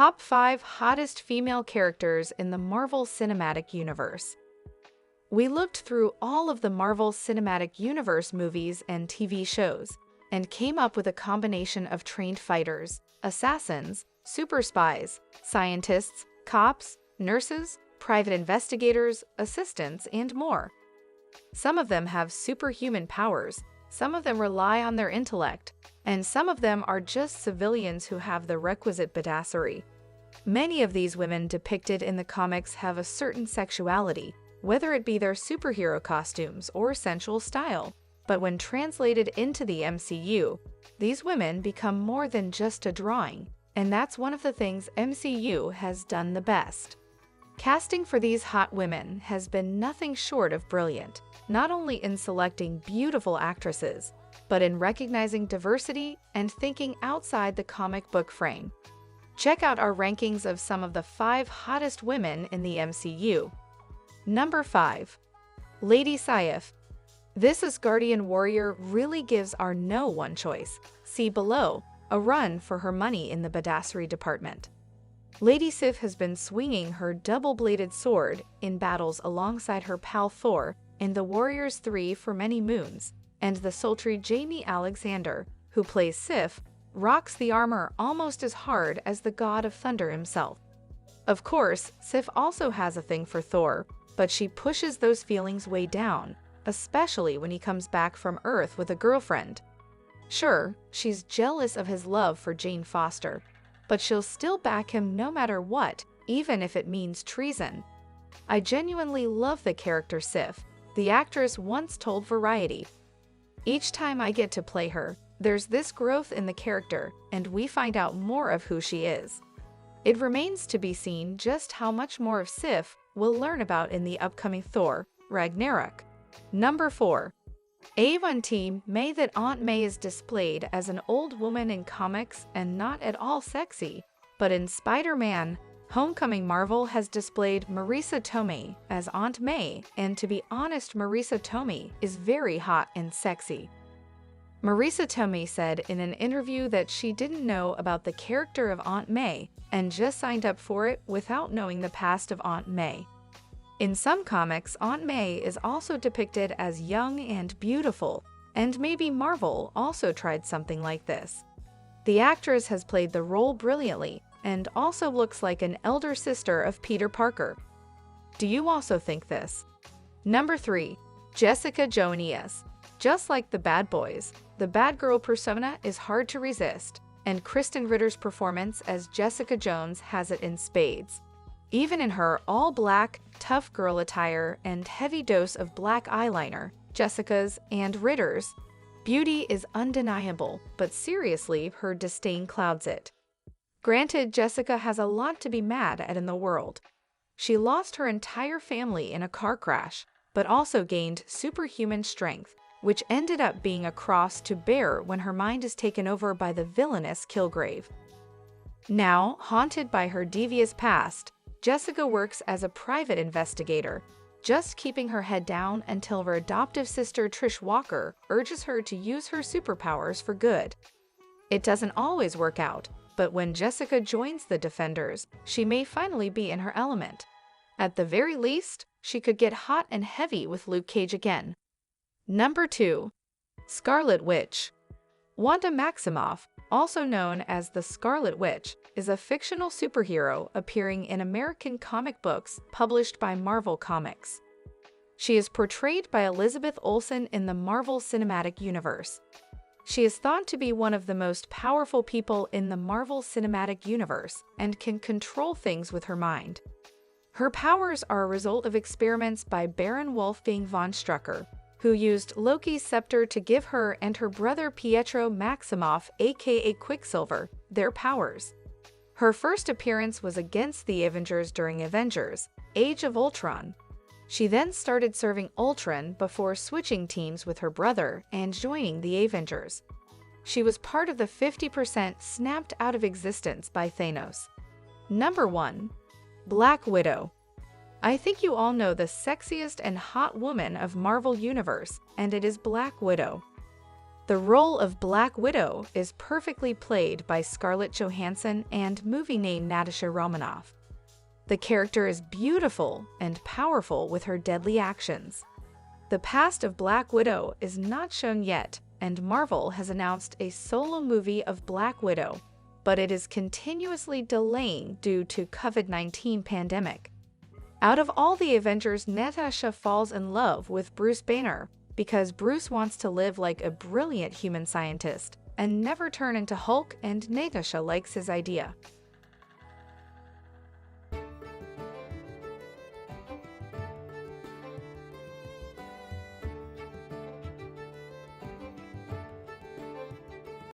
Top 5 Hottest Female Characters in the Marvel Cinematic Universe. We looked through all of the Marvel Cinematic Universe movies and TV shows, and came up with a combination of trained fighters, assassins, super spies, scientists, cops, nurses, private investigators, assistants, and more. Some of them have superhuman powers, some of them rely on their intellect, and some of them are just civilians who have the requisite badassery. Many of these women depicted in the comics have a certain sexuality, whether it be their superhero costumes or sensual style. But when translated into the MCU, these women become more than just a drawing, and that's one of the things MCU has done the best. Casting for these hot women has been nothing short of brilliant, not only in selecting beautiful actresses, but in recognizing diversity and thinking outside the comic book frame. Check out our rankings of some of the 5 hottest women in the MCU. Number 5. Lady Sif. This Asgardian warrior really gives our no one choice, see below, a run for her money in the badassery department. Lady Sif has been swinging her double-bladed sword in battles alongside her pal Thor in the Warriors 3 for many moons, and the sultry Jamie Alexander, who plays Sif, rocks the armor almost as hard as the god of thunder himself. Of course, Sif also has a thing for Thor, but she pushes those feelings way down, especially when he comes back from Earth with a girlfriend. Sure, she's jealous of his love for Jane Foster, but she'll still back him no matter what, even if it means treason. I genuinely love the character Sif, the actress once told Variety. Each time I get to play her, there's this growth in the character, and we find out more of who she is. It remains to be seen just how much more of Sif we'll learn about in the upcoming Thor, Ragnarok. Number 4. A1 May. That Aunt May is displayed as an old woman in comics and not at all sexy, but in Spider-Man Homecoming, Marvel has displayed Marisa Tomei as Aunt May, and to be honest, Marisa Tomei is very hot and sexy. Marisa Tomei said in an interview that she didn't know about the character of Aunt May and just signed up for it without knowing the past of Aunt May. In some comics, Aunt May is also depicted as young and beautiful, and maybe Marvel also tried something like this. The actress has played the role brilliantly and also looks like an elder sister of Peter Parker. Do you also think this? Number 3. Jessica Jones. Just like the bad boys, the bad girl persona is hard to resist, and Kristen Ritter's performance as Jessica Jones has it in spades. Even in her all-black, tough girl attire and heavy dose of black eyeliner, Jessica's and Ritter's beauty is undeniable, but seriously, her disdain clouds it. Granted, Jessica has a lot to be mad at in the world. She lost her entire family in a car crash, but also gained superhuman strength, which ended up being a cross to bear when her mind is taken over by the villainous Kilgrave. Now, haunted by her devious past, Jessica works as a private investigator, just keeping her head down until her adoptive sister Trish Walker urges her to use her superpowers for good. It doesn't always work out, but when Jessica joins the Defenders, she may finally be in her element. At the very least, she could get hot and heavy with Luke Cage again. Number 2. Scarlet Witch. Wanda Maximoff, also known as the Scarlet Witch, is a fictional superhero appearing in American comic books published by Marvel Comics. She is portrayed by Elizabeth Olsen in the Marvel Cinematic Universe. She is thought to be one of the most powerful people in the Marvel Cinematic Universe and can control things with her mind. Her powers are a result of experiments by Baron Wolfgang von Strucker, who used Loki's scepter to give her and her brother Pietro Maximoff, aka Quicksilver, their powers. Her first appearance was against the Avengers during Avengers: Age of Ultron. She then started serving Ultron before switching teams with her brother and joining the Avengers. She was part of the 50% snapped out of existence by Thanos. Number 1. Black Widow. I think you all know the sexiest and hot woman of Marvel Universe, and it is Black Widow. The role of Black Widow is perfectly played by Scarlett Johansson and movie name Natasha Romanoff. The character is beautiful and powerful with her deadly actions. The past of Black Widow is not shown yet, and Marvel has announced a solo movie of Black Widow, but it is continuously delaying due to COVID-19 pandemic. Out of all the Avengers, Natasha falls in love with Bruce Banner because Bruce wants to live like a brilliant human scientist and never turn into Hulk, and Natasha likes his idea.